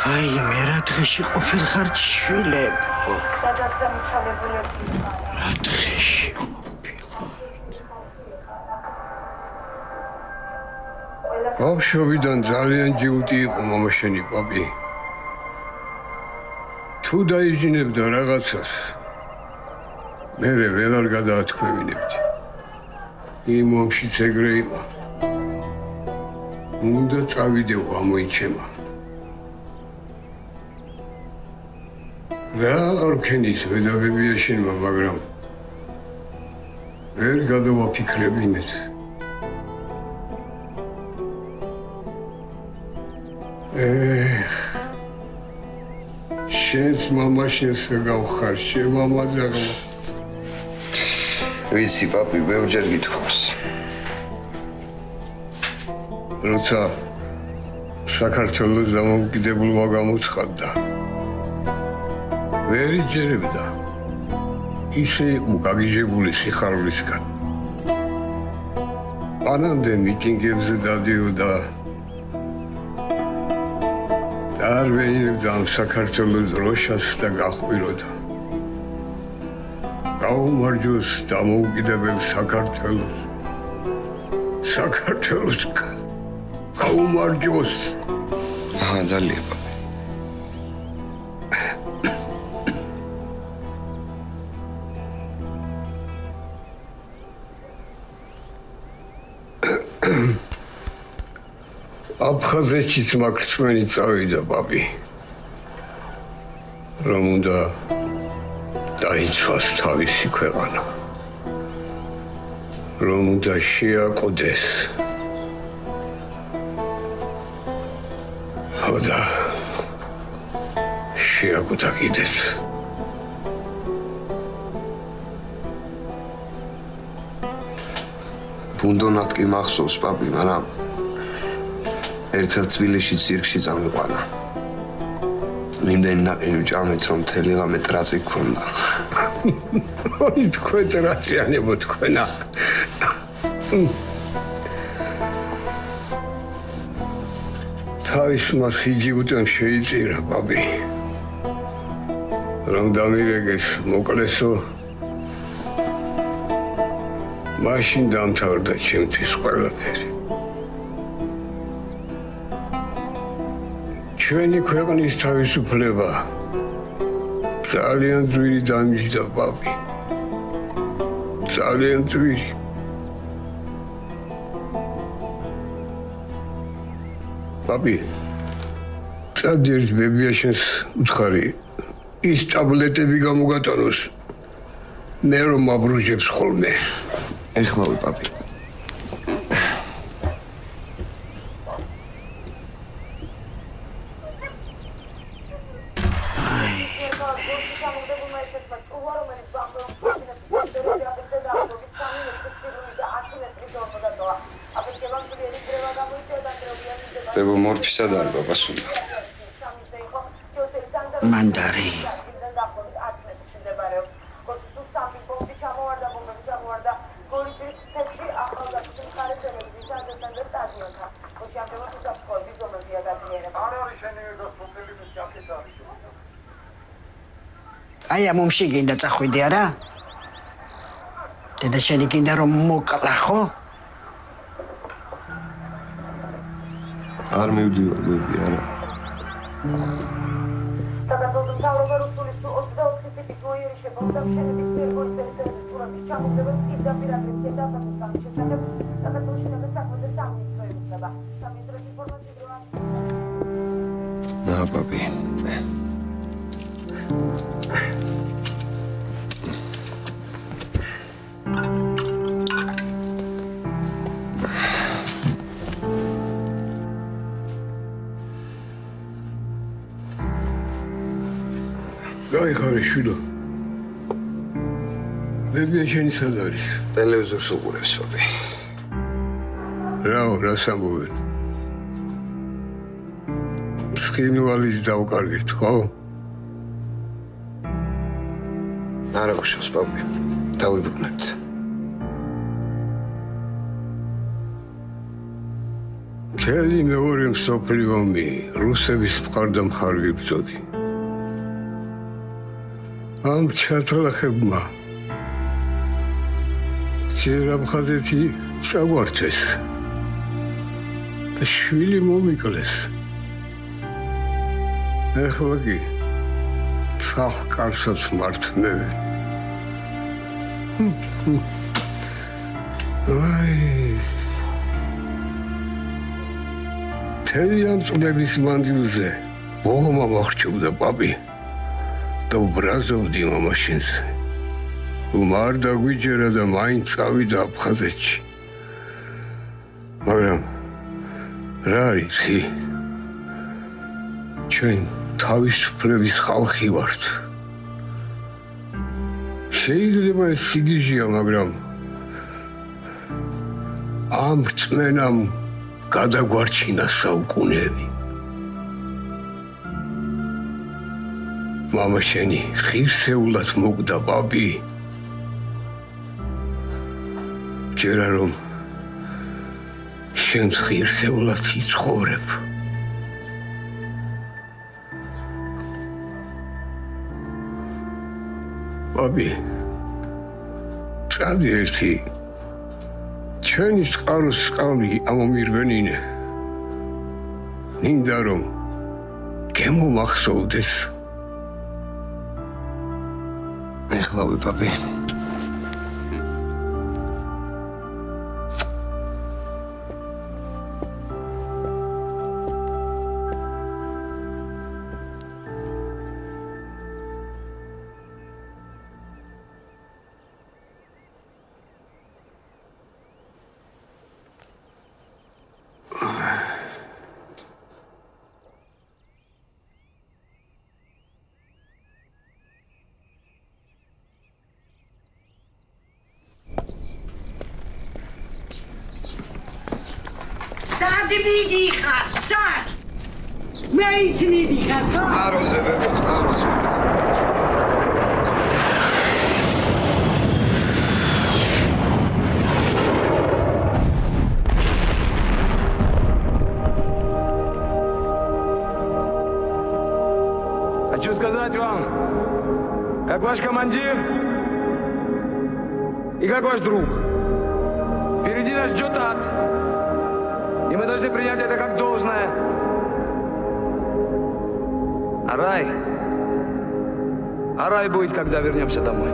აი, მე რა დღეში ყოფილ ხარ შვილებო. სადაც ამჩალებულები. რა დღეში ბავშვობიდან ძალიან ჯიუტი იყო მამაშენი პაპი. თუ დაიჯინებდა რაღაცას, მე ვეღარ გადაათქვევინებდი. იმ ომშიც ეგრე იყო. უნდა წავიდეო ამოიჩემა. რა არ ვქენის ვედაბებიაშენმა, მაგრამ ვერ გადავაფიქრებინეთ. შენს მამაშენს გავხარ, შემამაძაღლა. ვიცი, პაპი, ბევრჯერ გითხოვს. როცა საქართველოს დამოუკიდებულობა გამოცხადდა, ვერ იჯერებდა. ისე იყო გაგიჟებული სიხარულისგან. მანამდე მიტინგებზე დადიოდა. არ ვეინებდა ამ საქართველოს დროშას და გაყვიროდა. გაუმარჯოს დამოუკიდებელ საქართველოს. საქართველოს გაუმარჯოს. ძალიან პაპი. აფხაზეთშიც მაქრცმენი წავიდა პაპი. რომ უნდა დაიცვას თავისი ქვეყანა. რომ უნდა შეაკოდეს. ხოდა შეაკოდა კიდეც. ბუნდონად კი მახსოვს პაპი, მაგრამ ერთხელ თბილისში ცირკში წამიყვანა. იმდენი ნაყინი ჭამეთ, რომ მთელი ღამე ტრაწი გქონდა. ოი თქვენ ტრაწიანებო თქვენა. თავის მას იჯიბუტენ შეიწირა პაპი. რომ დამირეგეს მოკლესო. მაშინ დამთავრდა ჩემთვის ყველაფერი. ჩვენი ქვეყნის თავისუფლება ძალიან ძვირი დამიჯდა პაპი. ძალიან ძვირი. პაპი, წადიერთ ბებიაშენს უთხარი, ის ტაბლეტები გამოგატანოს. მე რომ აბრუჟებს ხოლმე. ეხლავე პაპი. დებო მორფისა და არ გაბასულა. მანდარი. აი ამ ომში გინდა წახვიდე არა? დედა შენი გინდა რომ მოკლა ხო? არ მივდივარ ბები არა. საქართველოს მთავრობა რუსული 24 ტიპის მოიერიშება და მშენების პირველი ტერიტორიის ჩამოგდება პირდაპირ დაფასებთან შესახებ საქართველოს შინაგან საქმეთა სამინისტრო ემუქრება. სამინისტროს ინფორმაციის დრო და პაპი. გაიხარე შვილო. ბებიაშენი სად არის? ტელევიზორს უყურებს პაპი. რაო, რას ამბობენ? ცხინვალის დავკარგეთ, ხო? არა გუშავს პაპი. დავიბრუნებთ. მთელი მეორე მსოფლიო ომი რუსების მხარდამხარ ვიბრძოდი. ამ ჩათალახებმა ჯერამხაზეთი წაგვართვეს და შვილი მომიკლეს. ეხლა კი სახკარსაც მართმევენ. მთელი ამ წლების მანძილზე ბოღმა მახრჩობდა პაპი და უბრაზობდი მამაშენს. არ დაგვიჯერა და მაინც წავიდა აფხაზეთში. მაგრამ რა იცი? ჩვენ თავისუფლების ხალხი ვართ. შეიძლება ეს სიგიჟეა, მაგრამ ამ რწმენამ გადაგვარჩინა საუკუნეები. მამაშენი ხივსეულად მოგდა პაპი. ჯერა რომ შენს ხივსეულად იცხოვრებ. პაპი, წადი ერთი ჩვენი წყაროს სკამი ამომირბენინე. მინდა რომ გემომახსოვდეს. ეხლავე პაპი. სად მიდიხარ? სად? მეც მიდიხარ. წყაროზე ბებო, წყაროზე. Хочу сказать вам, как ваш командир и как ваш друг, впереди нас ждет ад. И мы должны принять это как должное. А рай будет, когда вернемся домой.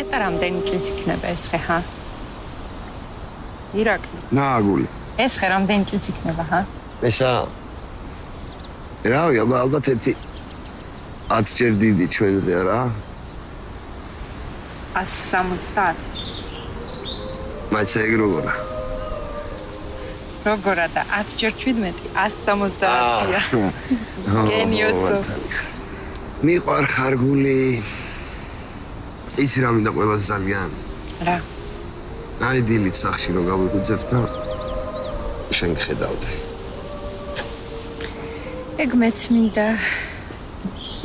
Это რამდენი წლის იქნება ეს ხე, ჰა? ირაკლი. ნაგული. ეს ხე რამდენი წლის იქნება, ჰა? ესა. რავი, ალბათ ერთი 10 ჯერ დიდი ჩვენზე რა. 170. მაცა ეგ როგორა? როგორა და 10 ჯერ 17, 170-ია. გენიოსო. მიყვარ ხარგული. იცი რა მინდა ყველას ძალიან? რა? აი დილით სახში რომ გავიგუძებ და შენ გხედავდი. ეგ მეც მინდა.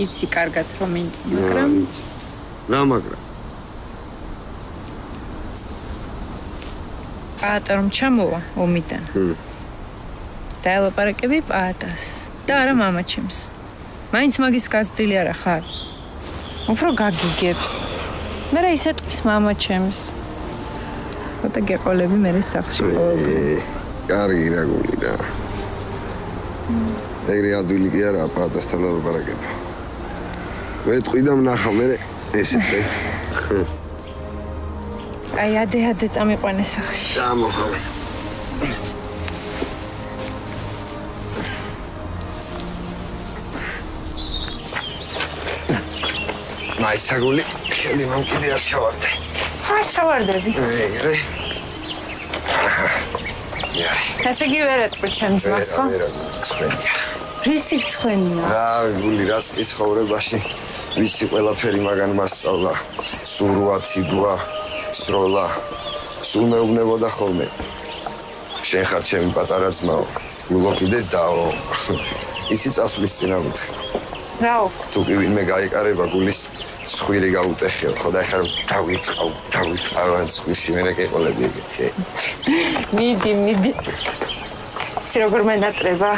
იცი კარგად რომ მინდა, მაგრამ რა მაგრამ? პაატა რომ ჩამოვა ომიდან. და ელაპარაკები პაატას და არა მამაჩემს. მაინც მაგის გაზრდილი არა ხარ? უფრო გაგიგებს. მე რა ისეთყვის მამაჩემს. და გეყოლები მე სახში ყოველდღე. კარგი რა გული რა. ეგრე ადვილი კი არა პაატასთან ლაპარაკება. ვეთყვი და ვნახა მე ესეც ეგ. აი ადე წამიყვანე სახში. ჩამოხალე. მაიცაგული, ხელი მომ კიდე არ ჩავარდე. არ ჩავარდები. ეგრე. ესე იგი ვერ ეტყვი ჩემს მას ხო? ხსენია. რისი ხსენია? რა გული რას ის ხოვრებაში ვისი ყველაფერი მაგან მასწავლა. სურვა, თიბვა, სროლა. სულ მეუბნებოდა ხოლმე. შენ ხარ ჩემი პატარა ძმაო. გულო კიდე დაო. ისი წასვლის წინა მითხრა. Rao. თუ კი ვინმე გაიკარება გულის ცხვირი გაუტეხეო, ხო და ეხლა დავიწყავ ცხვირში მე გეყოლები ეგეთი. მიდი. იცი როგორ მენატრება.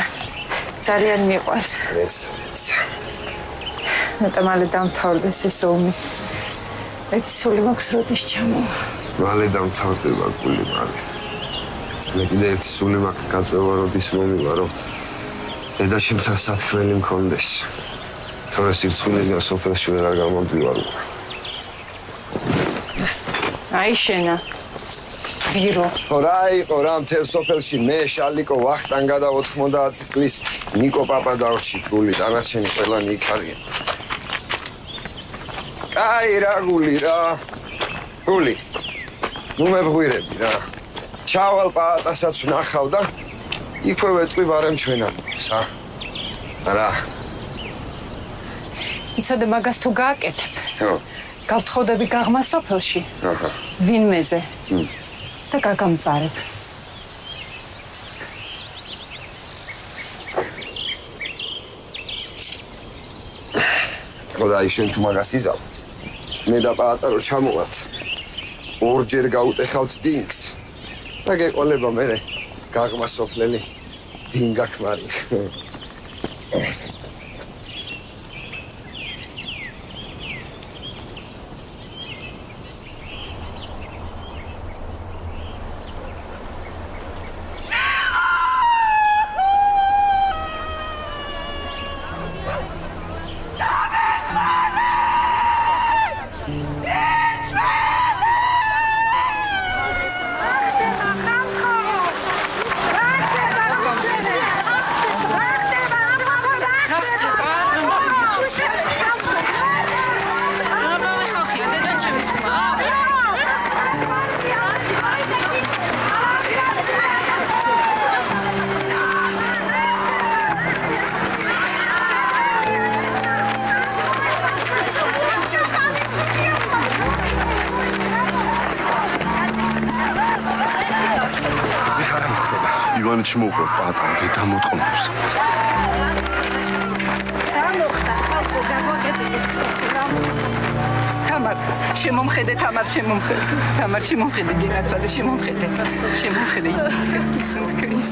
ძალიან მიყვარს. მეც. ნეტა მალე დამთავრდეს ეს ომი. ერთი სული მაქვს როდის ჩამოვა. მალე დამთავრდება გული მალე. მე კიდე ერთი სული მაქვს გაწევა როდის მომივარო. დედაშვილთან სათქმელი მქონდეს. თორე სიცოცხლისგან სოფელში ვერ არ გამომდივარ. აი შენა. ვირო. რა იყო რა მთელ სოფელში მე შალიკო ვახტანგა და 90 წლის ნიკო პაპა დავრჩით გული დანარჩენი ყველანი იქ არიან. კაი რა გული რა. გული. ნუ მეღვირები რა. ჩავალ პატასაც ვნახავ და იქვე ვეტყვი ბარემ ჩვენამს ა. რა. იცოდე მაგას თუ გააკეთებ. ხო. გავთხოვდები გაღმა სოფელში. აჰა. ვინმეზე. და გაგამწარებ. ხო და შენ თუ მაგას იზავ. მე და პატარო ჩამოვართ. ორჯერ გაუტეხავთ დინგს. და გეყოლება მე გაღმა სოფლელი დინგა ქმარი. ივანეთში მოვყავ პატარა და დამოტყუნებს. თამარ, შემომხედე, თამარ, შემომხედე, გენაცვალე, შემომხედე ის.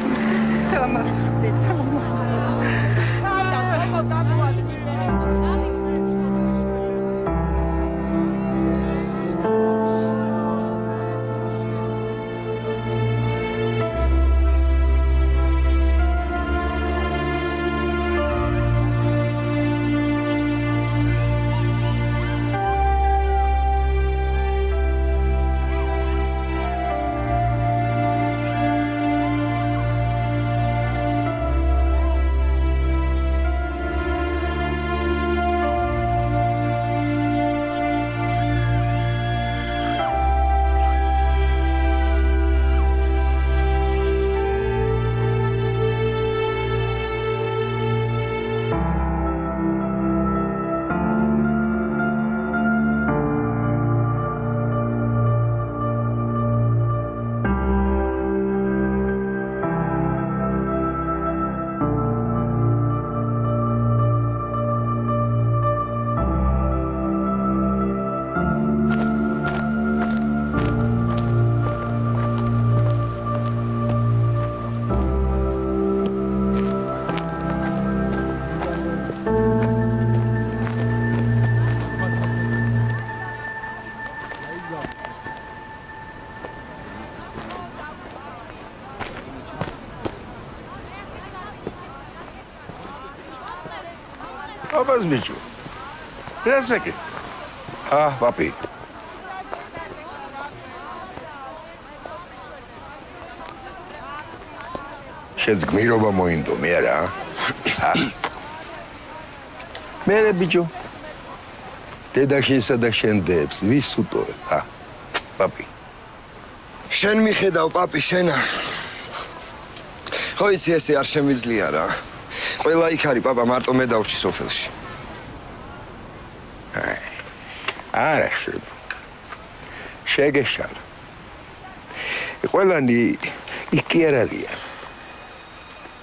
თამარ. აბას ბიჭო. რასაკი? პაპი. შენს გმირობა მოინდო მე არა? მერე ბიჭო. დედაშენსა და შენ დებს ვის უტოვებ? პაპი. შენ მიხედავ პაპი შენა. ხო იცი ესე არ შემიძლია რა. ყველა იქ არის პაპა მარტო მე დავრჩი სოფელში. არა შეგეშალ. ყველანი იქ კი არ არიან.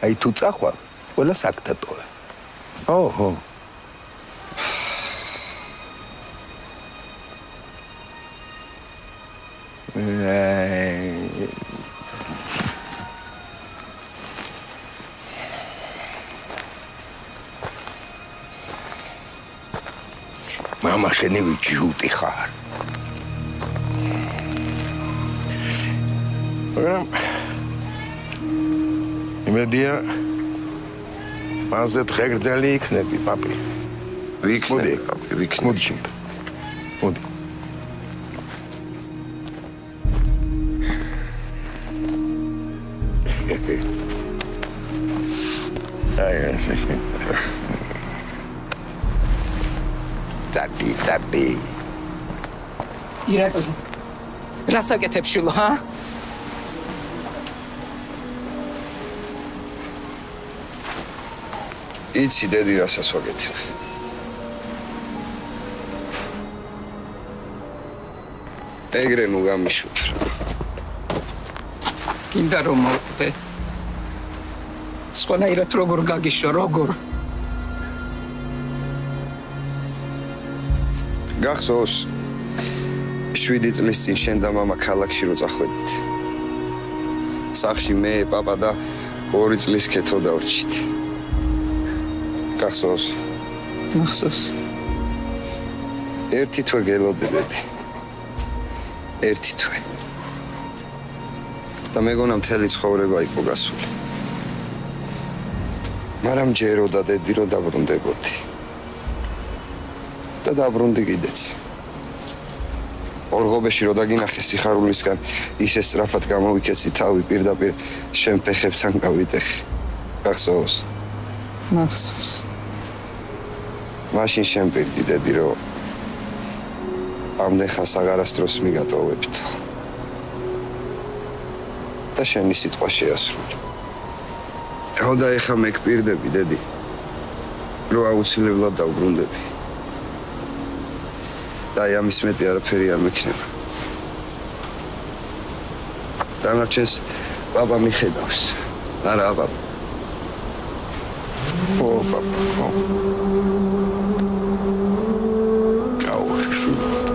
აი თუ წახვალ, ყველა საკ დატოვა. ო მამა შენი ვიჯუტი ხარ. იმედია მასზე დღეგრძელი იქნები, პაპი. ვიქნები, პაპი, ვიქნები. მოდი შენთან. მოდი. აი ესე. Tati. ირატო. რასაკეთებ შილო, ჰა? იცი დედი რასაც ვაკეთებ. ეგრე ნუ გამიშვებ რა. გინდა რომ მოვკვდე. სხვანაირად როგორ გაგიშვა, როგორ? გახსოვს 7 წლის წინ შენ და მამა ქალაქში რო წახვედით. სახლში მე, პაპა და 2 წლის ქეთო დავრჩით. გახსოვს? მახსოვს. ერთი თვე გელოდე დედი. ერთი თვე. და მეგონა მთელი ცხოვრება იყო გასული. მაგრამ ჯეროდა დედი რომ დაბრუნდებოდი. და დაბრუნდი კიდეც. ორღობეში რო დაგინახე სიხარულისგან ისე სწრაფად გამოვიქეცი თავი პირდაპირ შენ ფეხებთან გავიტეხე. გახსოვს? მახსოვს. მაშინ შენ პირდი დედი რომ ამდენ ხანს აღარასდროს მიგატოვებდო. და შენი სიტყვა შეასრულე. ხო და ეხა მეკპირდები დედი რომ აუცილებლად დავბრუნდები. და ამის მეტი არაფერი არ მექნება. დანარჩენს პაპა მიხედავს. არა პაპა. ო პაპა. გაუშვი.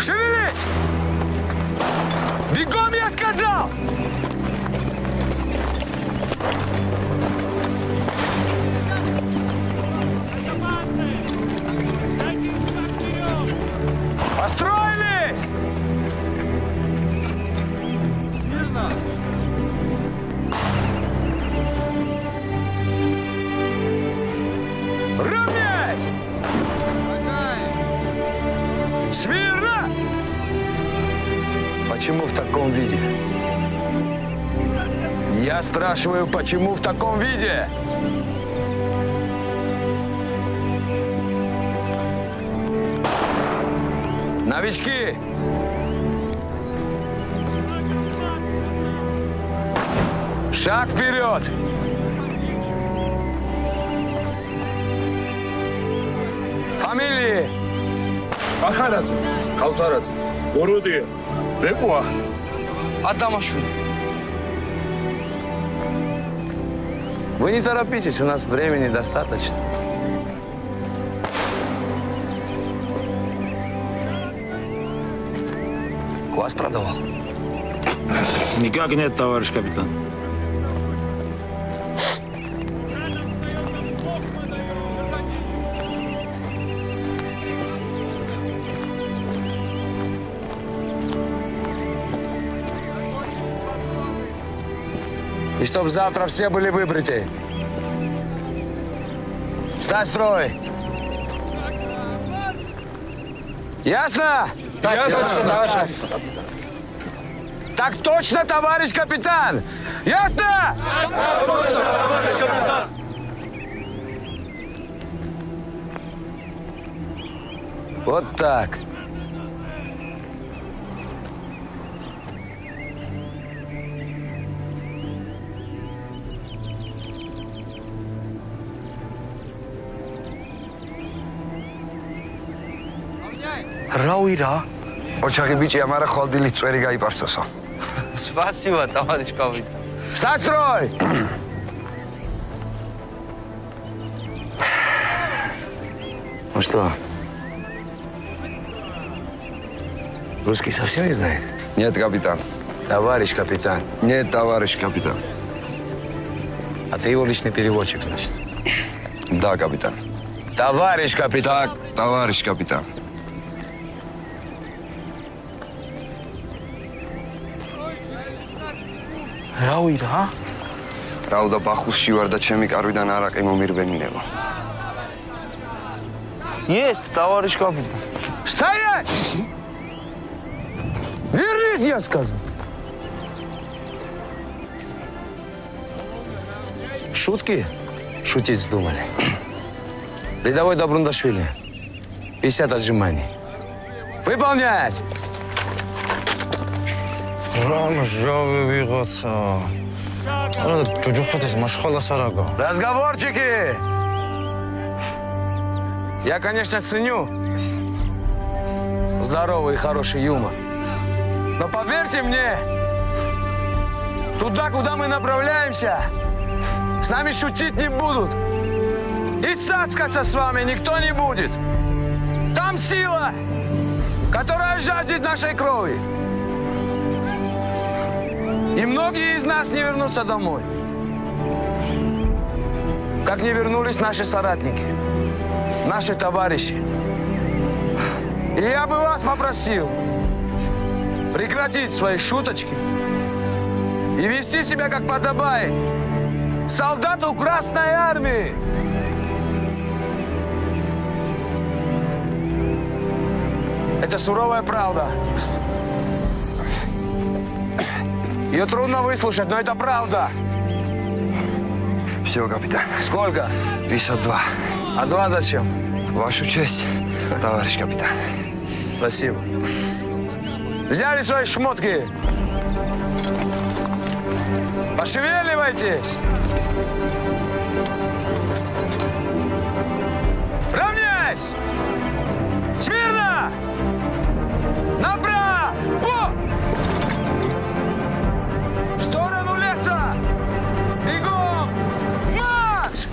Шевелись! Бегом, я сказал! Построились! Мирно! Равняйсь! Смирно! Почему в таком виде? Я спрашиваю, почему в таком виде? Новички! Шаг вперед! Фамилии? Ахарадзе, Калтарадзе. Городия. Векуа. Адамашвили. Вы не торопитесь, у нас времени достаточно. Квас продавал? Никак нет, товарищ капитан. И чтоб завтра все были выбриты. Встать в строй! Ясно? Так точно, товарищ капитан! Ясно? Так точно, товарищ капитан! Вот так. Рауира. ოჩაღი ბიჭია, მაგრამ ხვალდილით წვერი გაიპარსოსო. Спасибо, товарищ капитан. Встать в строй! Ну что? Русский совсем не знает? Нет, капитан. Товарищ капитан. Нет, товарищ капитан. А ты его личный переводчик, значит? Да, капитан. Товарищ капитан. Так, товарищ капитан. Рауира. რაუდა ბახუსში ვარ და ჩემი კარვიდან არაყი მომირბენინება. Есть, товарищ капитан. Стоять! Вернись, я сказал. Шутки? Шутить вздумали. Рядовой Добрундашвили. 50 отжиманий. Выполнять! Разговорчики! Я, конечно, ценю здоровый и хороший юмор. Но поверьте мне, туда, куда мы направляемся, с нами шутить не будут. И цацкаться с вами никто не будет. Там сила, которая жаждет нашей крови. И многие из нас не вернутся домой. Как не вернулись наши соратники, наши товарищи. И я бы вас попросил прекратить свои шуточки и вести себя, как подобает солдату Красной Армии. Это суровая правда. Ее трудно выслушать, но это правда. Все, капитан. Сколько? 52. А 2 зачем? Вашу честь, товарищ капитан. Спасибо. Взяли свои шмотки. Пошевеливайтесь. Равняйсь! Смирно! Направо! В сторону леса! Бегом! Марш!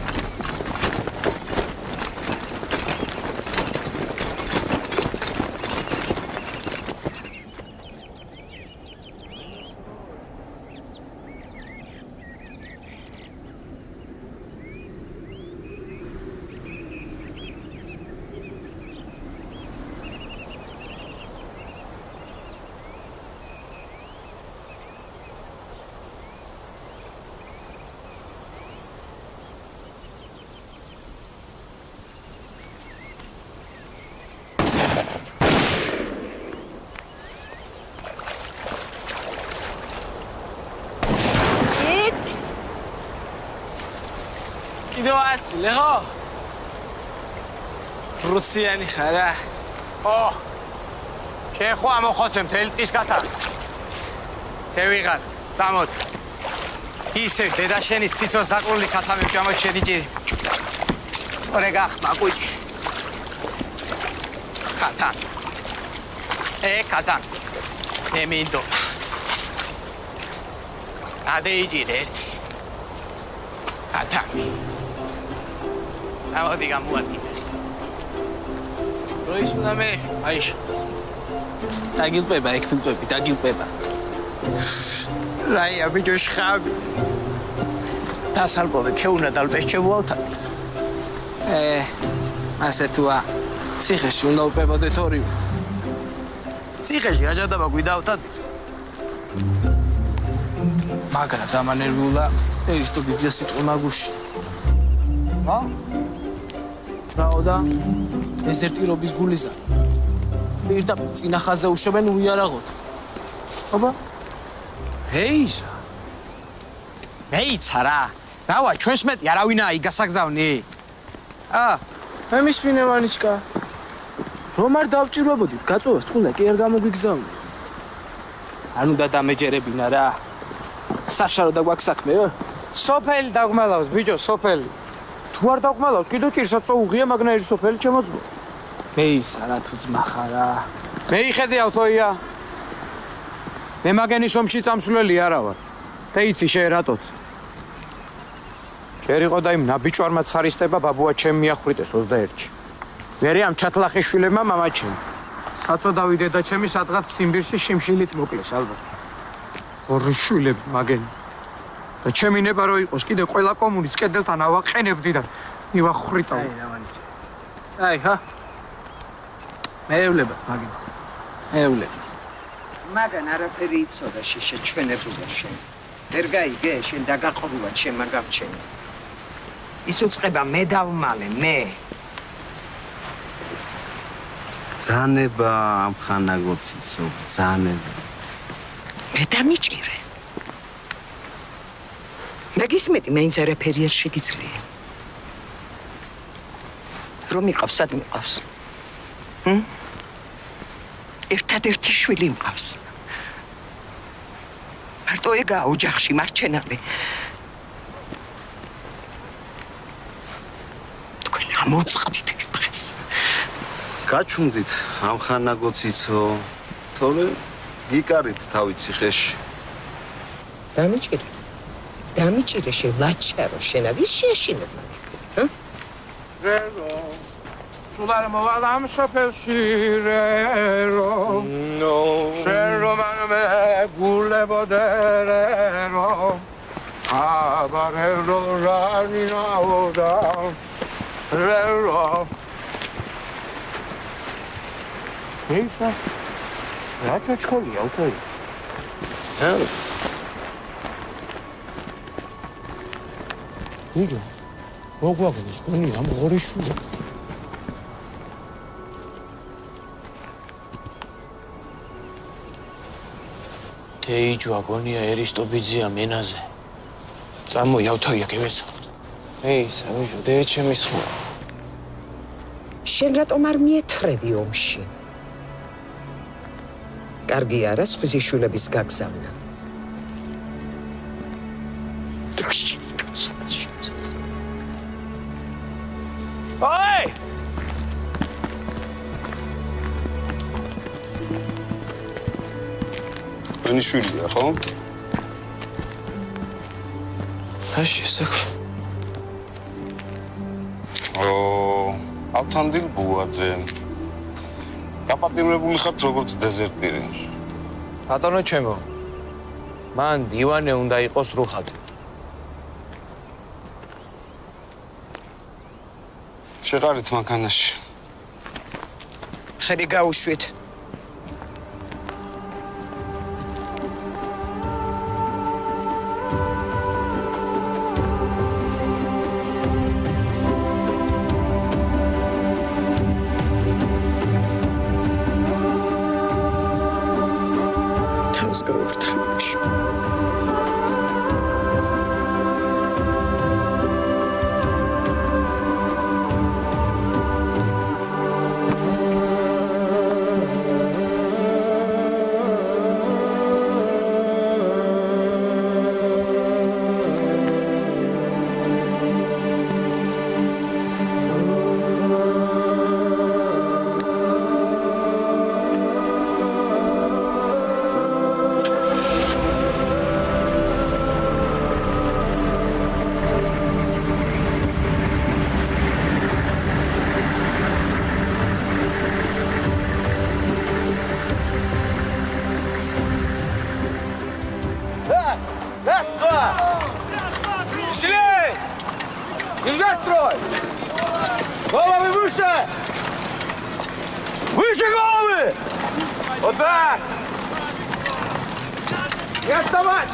კიდევაცილე ხო? რუსიანი ხარა? ო. შენ ხო ამოხოცე მთელი ტყის კათა. შევიღარ, წამოდი. ისე დედაშენის ციცოს დაკლული კათა მემჭამოთ შენი ჭირი. ორე გახმა კუჭი. კატან. კატან. მე მინდო. ადეიჯირე ერთი. კატან. ამოდი გამოადგინე. როის უნდა მე აიშო. დაგილპება ექფილტვები, დაგილპება. რაია ბიჭო შხავი. დასალპოვე ქეუნა დალპეს ჩევუავთა. ასე თუა ციხეში უნდა უპებოდეთ ორივე. ციხეში რა ჯადაბა გვიდავთად. მაგრა დამანერვულა ერისტობიძე სიტყვა მაგუში. რაოდა დეზერტირობის გულიზა. პირდაპირ წინა ხაზზე უშვებენ უიარაღოთ. აბა ჰეისა. მეიცა რა. რავა ჩვენს მეტი არავინაა იგასაგზავნი. მე მისვინე ვანიჩკა. რომ არ დავჭირვებოდით გაწოვას თქულა კი არ გამოგვიგზავნე. არ უნდა დამეჯერებინა რა. საშარო და გვაქვს საქმე. სოფელი დაგმალავს ბიჭო სოფელი. თუ არ დაგმალავს კიდევ ჭირსაც წოუღია მაგნაირი სოფელი ჩემოძღო. მეისა რა თუ ძმახარა. მეიხედე ავთოია. მე მაგენის ომში წამსვლელი არა ვარ. და იცი შე რატოც. ჯერ იყო და იმ ნაბიჭვარმა ცარისტება ბაბუა ჩემ მიახვრიტეს 21-ში. მერე ამ ჩათლახიშვილებმა მამაჩემ. საწოდავი დედა ჩემი სადღაც ციმბირში შიმშილით მოკლეს ალბათ. ორი შვილები მაგენი. და ჩემი ნება რო იყოს კიდე ყველა კომუნის კედელთან ავაყენებდი და მივახრიტავ. აი ჰა. მეევლება მაგენს. მეევლება. მაგან არაფერი იცოდა შეჩვენებულა შენ. ვერ გაიგე შენ დაგაყრულა შენ მაგამჩენი. ის უწყება მე დავმალე მე. ძანება ამ ხანაგოციცო ძანება. მე დამიჭირე. მეგისმეტი მეინც არაფერი არ შეგიძლია. რომ მიყავს სად მიყავს? ერთადერთი შვილი მყავს. მარტო ეგაა ოჯახში მარჩენალი. თქვენ ამოწყდით დღეს. გაჩუმდით ამ ხანაგოციცო თორე გიკარით თავი ციხეში. დამიჭირე შე ლაჩარო შენა ვის შეშინება? რერო სულ არ მოვალ ამ სოფელში რერო შერო მანმე გულებოდე რერო აბარერო რანინაოდა რერო ეისა რა ჩოჩქოლია უქოი ვიჯო მოგვაგონეს კონი ამ ღორი შუა თეიჯო აგონია ერისტობიძია მენაზე წამოიავთოია გევეცავთ ეისა ვიჯო დე ჩემი სხვა შენ რატომ არ მიეთხრები ომში კარგი არა სხვიზიშვილების გაგზავნა Oi! Ani შვილია, ხო? Აში საქმე. ალთანდილ ბუაძე. გაპატიმრებული ხართ როგორც დეზერტირი. ბატონო ჩემო. მან ივანე უნდა იყოს რუხად. შეყარით მანქანაში. ხელი გაუშვით. თავს გაურთმაში. Не застрой! Головы выше! Выше головы! Вот так! Не отставать!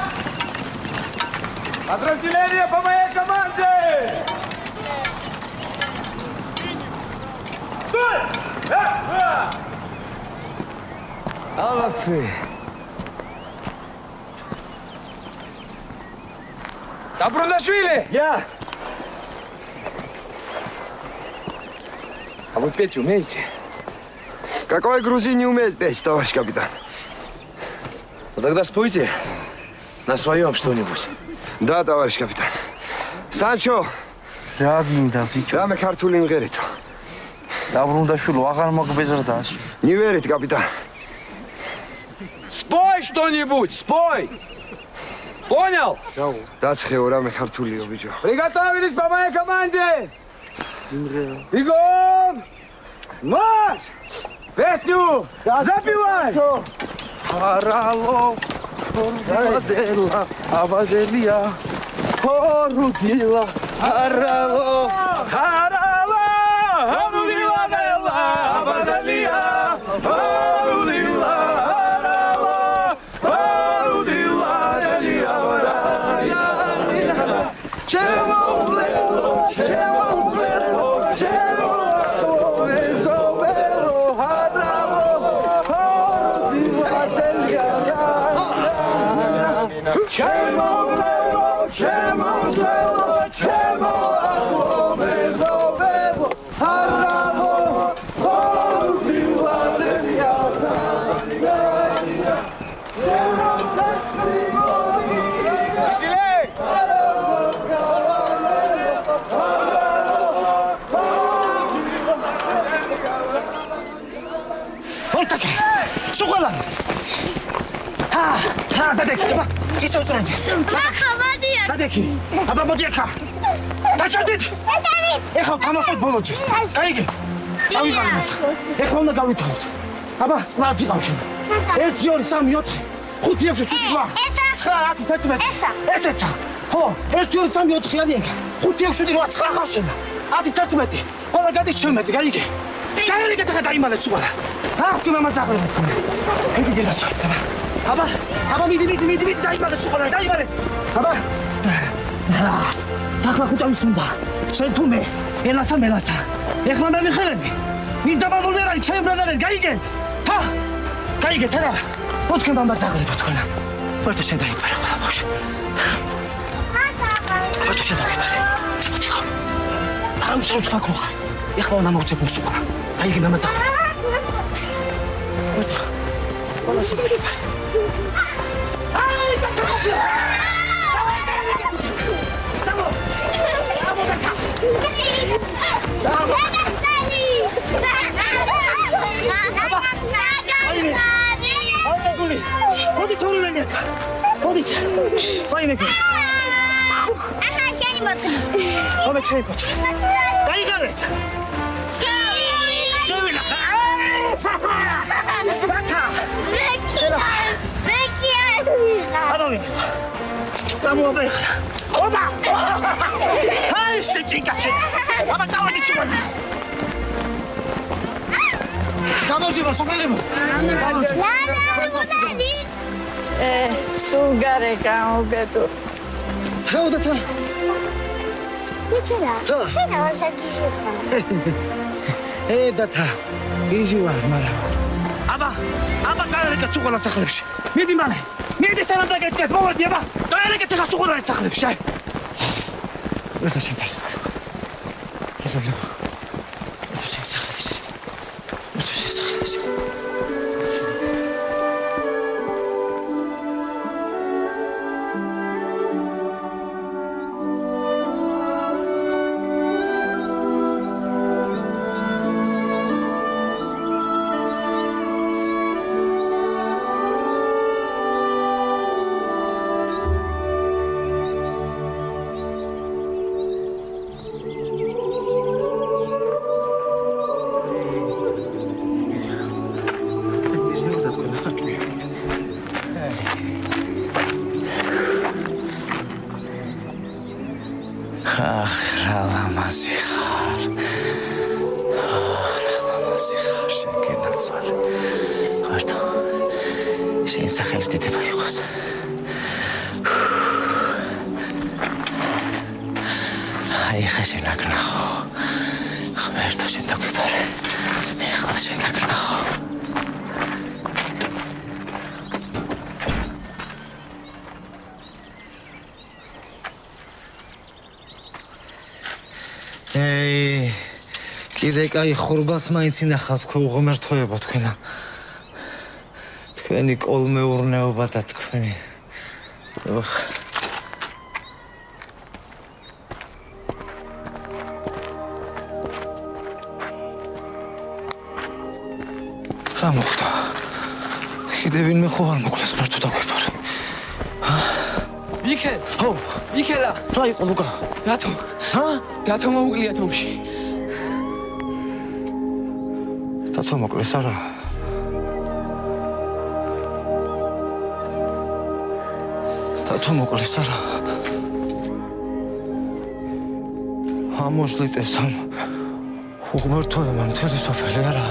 Подразделение по моей команде! Стой! Молодцы! Абрунашвили! Я! А вы петь умеете? Какой грузин не умеет петь, товарищ капитан? Ну тогда спойте на своем что-нибудь. Да, товарищ капитан. Санчо! რა გინდა ბიჭო? რა მე ქართული მღერითო. დაბრუნდაშვილო აღარ მოგბეზრდა. Не верит, капитан. Спой что-нибудь, спой! Понял? Дацхео რა მე ქართულიო ბიჭო. Приготовились по моей команде! Бегом! Марш! Песню! Запевай! Арало, Орудела, Аваделия, Орудила, Арало, Арало, Орудила, Аваделия, Орудила, Арало, Орудила, Аваделия. Чего блево, чего блево, чего безоберо, Арало, Орудила, Чему блево, чему зело, чему ахло, безоберо, Арало, Орудила, Веселей! Вот так. Сухолан. დადექი, აბა, ისე უწრენზე. ხავადია. დადექი. აბა მოდი ახლა. დაჭერდით. ეხლა თამაშობთ ბოლოჯი. გაიგე. დავიღალე მას. ეხლა უნდა გავითვალოთ. აბა, წყლად ვიყავ შენ. 1 2 3 4 5 6 7 8 9 10 11. ესა. ესეცა. ხო, 1 2 3 4 არის ეგა. 5 6 7 8 9 ხარ შენ. 10 11. ყველა გადის ჩემეთი, გაიგე. გაიგე და დაიმალე სულა. კი მამა ძაღლები თქვენ. ეგ გელასა. აბა, მიდი, დაიმალე სულა, დაიმალე. აბა. დახლა ხუჭავის უნდა. შენ თუ მე, ელასა მელასა. ეხლა მე მიხელები. მის დაბადული არ არის, ჩემ ბრადარენ, გაიგე? გაიგე, თერა. მოთქენ მამა ძაღლები თქვენ. ვერტო შენ დაიბარე ყველა ბავშვი. ვერტო შენ დაიბარე. არა უსაუბრ თქვა ხარ. ეხლა უნდა მოვწევ სულა. გაიგე მამა ძაღლები. ვერტო. ყველა შეგები. აი, დაწყობია. Samo! Hadi torunun yak. Hadi. Vay ne kadar. Aha şeni bakın. Ama çay koç. Dayı gel. Gel lan. Bata. Peki. Hadi oğlum. Tamam be. Oba. Hay sıçık aşağı. Ama tamam git şuradan. Kamozi var, sokuyor mu? სულ გარე გამოგეთო. რა უნდა თა? მიცერა. შენ ავასაძიში ხარ. დათა. იზი ვარ, მაგრამ. აბა დაერეკა სუყოლა სახლებში. მიდი მალე. მიდი სანამ დაგეჭირეთ, მოვედი აბა. დაერეკეთ ხა სუყოლა სახლებში. ეს შენ დაიბარო. ეს ვიღა. ეს შენ სახლებში. ეს შენ სახლებში. შენ სახელის დიდება იყოს. აი ხა შენ აკნახო. ღმერთო შენ დაგვიბარე. ეხლა შენ აკნახო. კიდე კაი ხურბალს მაინც ინახავთ თქვენ უღმერთოება თქვენა. თქვენი კოლმეურნეობა და თქვენი. რა მოხდა? კიდე ვინმე ხო არ მოკლეს მარტო დაგვიბარე. მიქელ! ხო, მიქელა! რა იყო ლუკა? რატო? რატო მოუკლია თომში? რატო მოკლეს არა? რატო მოკლეს არა? ამოშლიტეს ამ უღმერთოებამ მთელი სოფელი არა?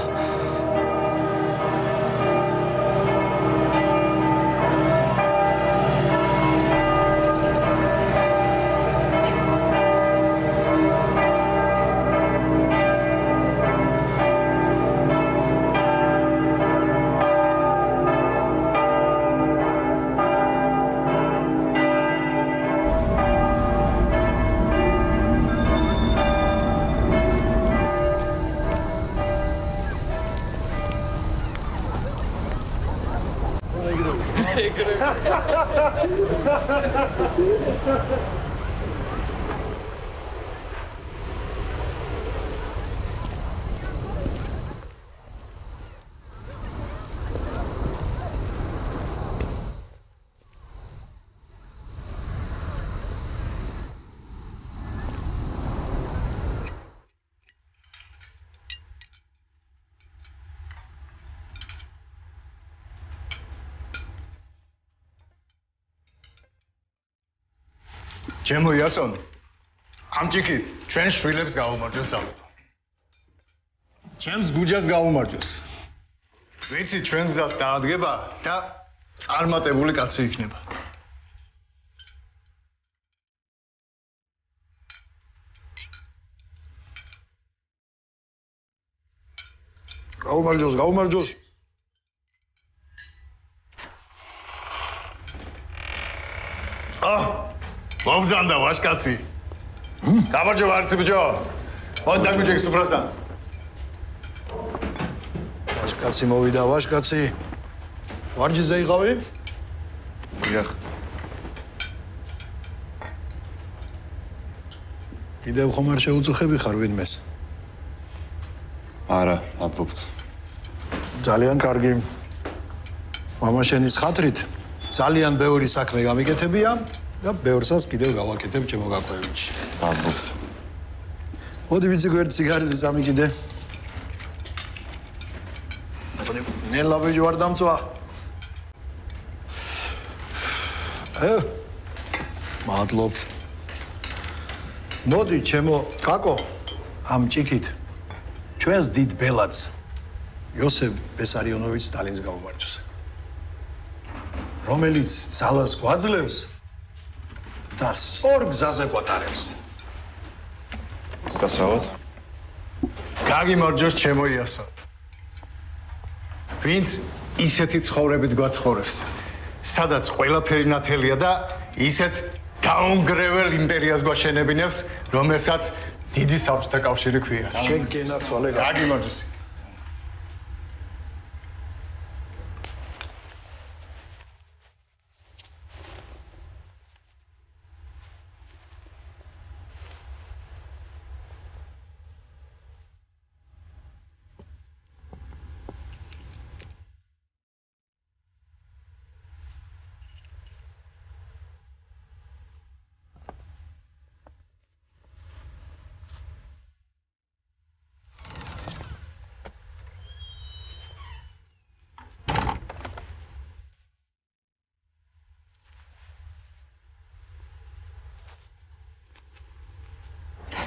ჩემო იასონი, ამ ჭიქით ჩვენ შვილებს გავუმარჯოს საბუთო. ჩემს გუჯას გავუმარჯოს. ვიცი ჩვენ გზას დაადგება და წარმატებული კაცი იქნება. გავუმარჯოს, გავუმარჯოს. მომძანდა ვაშკაცი. გამარჯობა არცი ბიჭო. ოდი დაგვიჯექს უფროსთან. ვაშკაცი მოვიდა, ვაშკაცი. ვარჯიზე იყავი? დიახ. კიდევ ხომ არ შეუწუხები ხარ ვინმეს? არა, აბობთ. ძალიან კარგი. მამა შენის ხათრით ძალიან ბევრი საქმე გამიკეთებია. და ბევრსაც კიდევ გავაკეთებ ჩემო გაკვეთილში. აბობთ. მოდი ვიცი გვერდ სიგარეტი სამი კიდე. ნელა ბიჭო არ დამწვა. მადლობ. მოდი ჩემო კაკო ამ ჭიქით ჩვენს დიდ ბელადს იოსებ ბესარიონოვიჩ სტალინს გაუმარჯოს. რომელიც ძალას გვაძლევს და სწორ გზაზე გვატარებს. გასავალ? გაგიმარჯოს ჩემო იასო. ვინც ისეთი ცხოვრებით გვაცხოვრებს, სადაც ყველაფერი ნათელია და ისეთ დაუნგრეվել იმპერიას გვაშენებინებს, რომელსაც დიდი საბჭოთა კავშირი ქვია. შენ გენაცვალე. გაგიმარჯოს.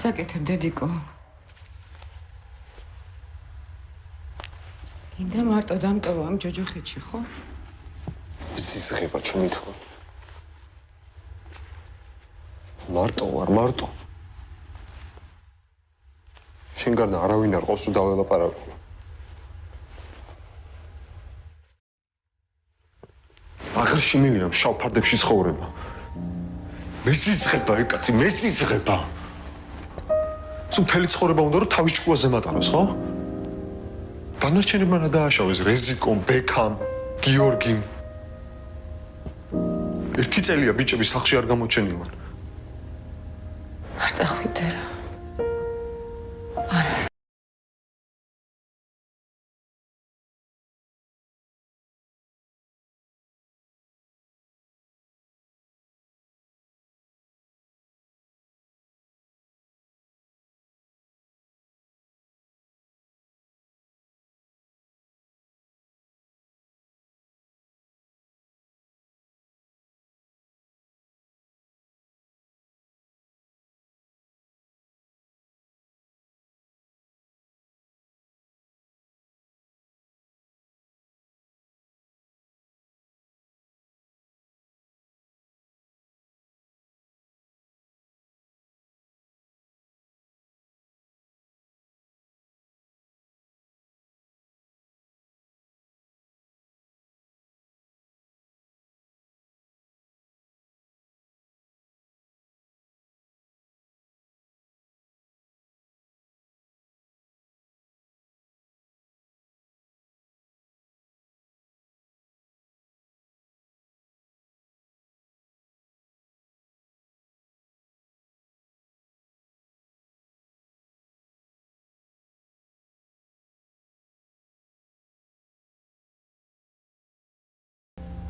საკეთებ დედიკო? ინდა მარტო დამტოვა ამ ჯოჯოხეთში, ხო? ზიზღება ჩემი თქო. მარტო ვარ, მარტო. შენ გარდა არავინ არ ყავს, თუ დაველაპარაკო. აღარ შემიძლია შავ ფარდებში ცხოვრება. მესიძღება, ეკაცი, მესიძღება. თუ მთელი ცხოვრება უნდა რომ თავის ჭკუაზე მატაროს, ხო? დანარჩენებმა რა დააშავეს რეზიკომ, ბექამ, გიორგიმ. ერთი წელია ბიჭები სახლში არ გამოჩენილან. არ წახვიდე რა. არა.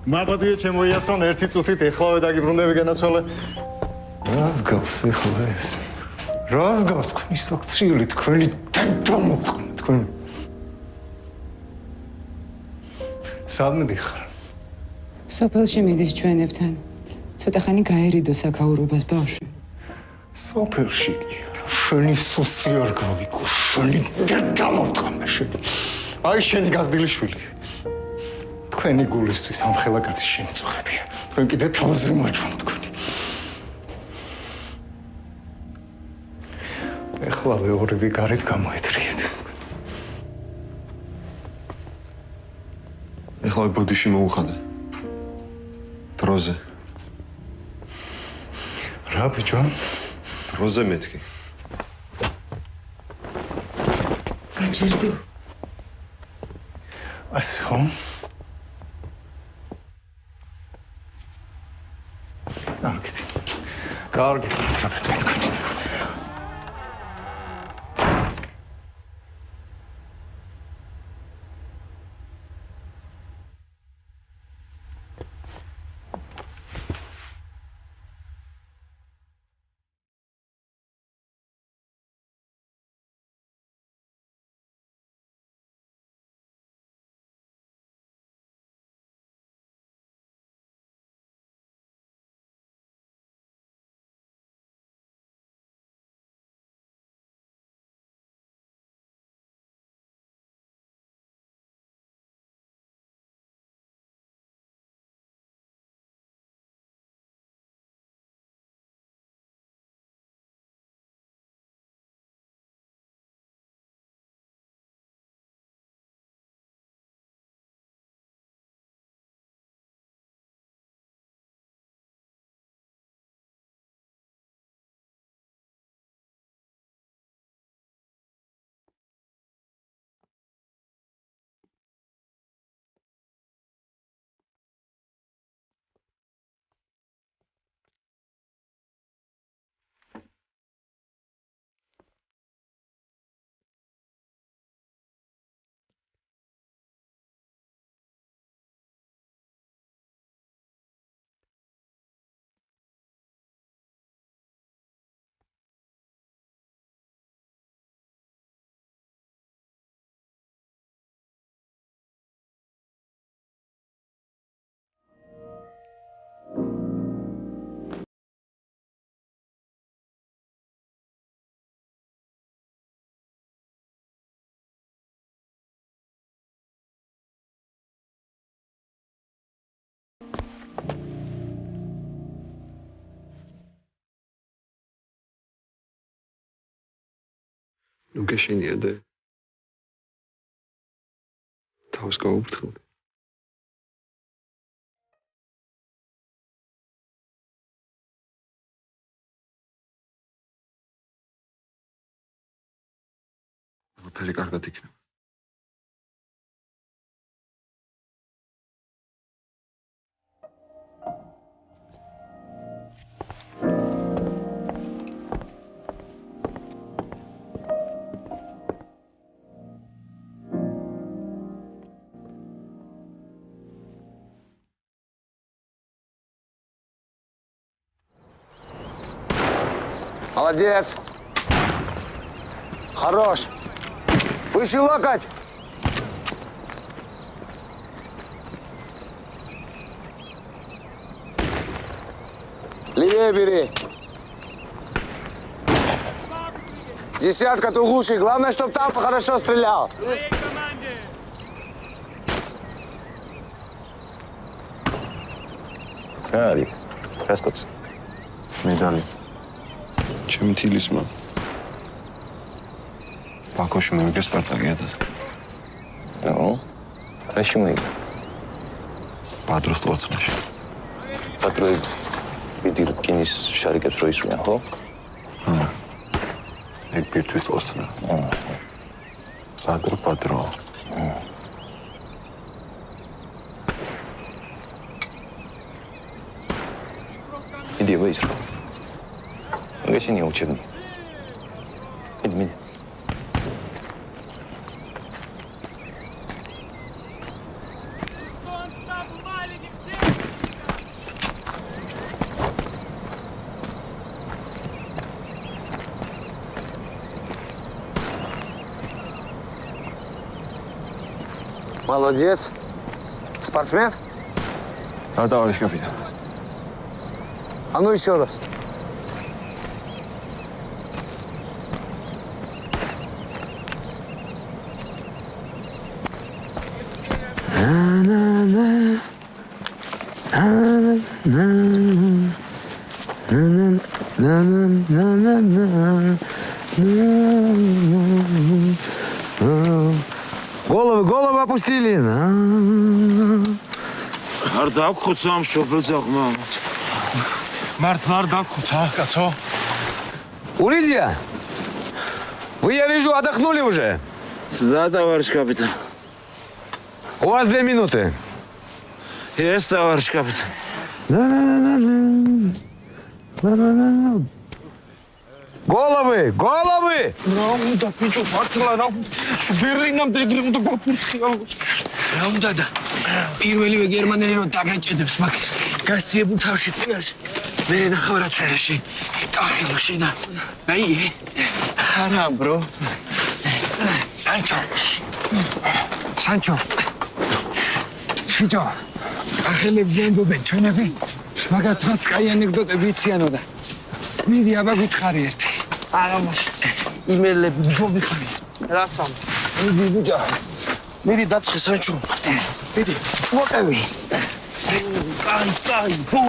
მაპატიე ჩემო იასონ ერთი წუთით ეხლავე დაგიბრუნდები განაცვალე. რას გავს ეხლა ეს? რას გავს თქვენი საქციელი, თქვენი დაგმოწყნე თქვენი. სადმე დიხარ? სოფელში მიდის ჩვენებთან. ცოტა ხანი გაერიდო საკაურობას ბავშვი. სოფელში შენი სუსი არ გავიქო, შენი დაგმოწყნე შენი. აი შენი გაზრდილი შვილი. თქვენი გულისთვის ამ ხელა კაცი შემწუხებია. თქვენ კიდე თავზე მოჩვენთ თქვენი. ეხლა ორივე გარეთ გამოეთრიეთ. ეხლა ბოდიში მოუხადე. დროზე. რა ბიჭო? დროზე მეთქი. გაჭირდი. ასო კარგი, თქვენ ნუ გეშინია და თავს გაუფრთხილ. ყველაფერი კარგად იქნება. Молодец! Хорош! Выше локоть! Левее бери! Десятка тугуши. Главное, чтобы там хорошо стрелял. Кари, раскоц. Медали. Чем тилисма? Бакош мы без Спартакиадас. Ну, хорошо мы. Патрус творцнаш. Патрус видир кинис шарикებს რო ისვიან, ხო? ეგ პირთვის თორცნა. პატრო. иди выйди. Гasi не учебный. Иди. Молодец. Спортсмен? Да, товарищ капитан. А ну еще раз. Головы опустили. Ардак хуцам шопрцах мам. Март хуца, кацо. Уридия, вы, я вижу, отдохнули уже. Да, товарищ капитан. У вас 2 минуты. Есть, товарищ капитан. Головы! Раунда, пичу, фартла, раунда. Берлинам дегрим, რაუნდა და პირველივე გერმანელი რომ დაგაჭედებს მაგ გასიებულ თავში ყველას მე ნახავ რა შენ კახილო შენა აი არა ბრო სანჩო შიჯო ახელებს ზემბობენ ჩვენები მაგათაც კაი ანეკდოტები იციანო და მიდი აბა გითხარი ერთი არა მაშ იმეილები მოგიხარი რა სამ მიდი ბიჭო მიდი დაწყე სანჩო მიდი მოკევი კაი ბო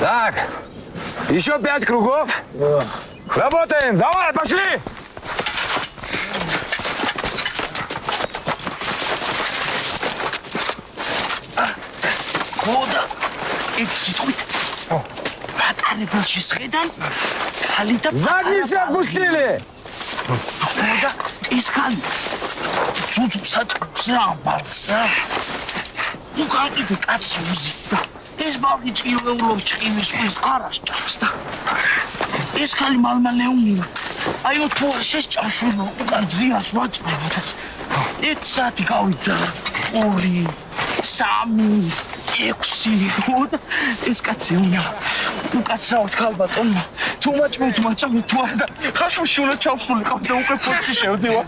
Так, еще 5 кругов. Работаем, давай, пошли! Куда? Задницы отпустили! Куда? Искали. Ну как это капсулы? ეს ბავშვი ჭირვეულობს ჭიმის ყურს არას ჭამს და ეს ხალი მალმალეუნი აი თუ არ შეჭამშულო უკან ძიას ვაჭრებ და 1 საათი გავიდა 2 3 6 ეს კაცი უნდა უკაცრავად ხალბატონო თუ მაჭმე თუ არ და ხაშუში უნდა ჩავსულიყავ და უკვე ფოთში შევდივარ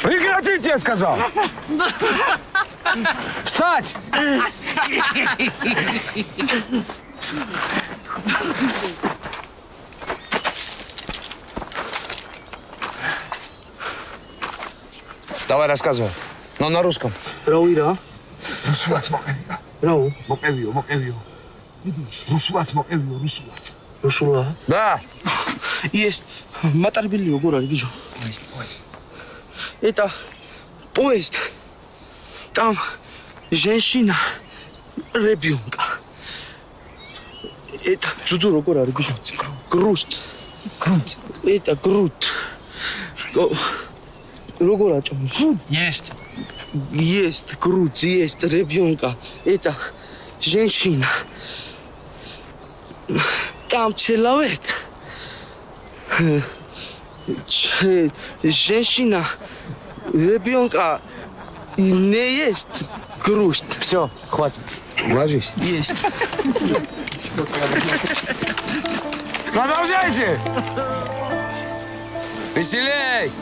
Прекратите, я сказал! Встать! Давай рассказывай. Но на русском. Рауира. Русулат моqevia. Рау. Моqevio. Русулат моqevio, русулат. Русула? Да. Есть. Матарбили угора, вижу. Поезд. Это поезд. Там женщина, ребенка. Это чудо угора, вижу. Грусть. Грудь. Это грудь. Угора, чем? Есть. Есть грудь, есть ребенка. Это женщина. Там человек. Женщина, ребенка не есть грусть. Все, хватит. Ложись. Есть. Продолжайте! Веселей!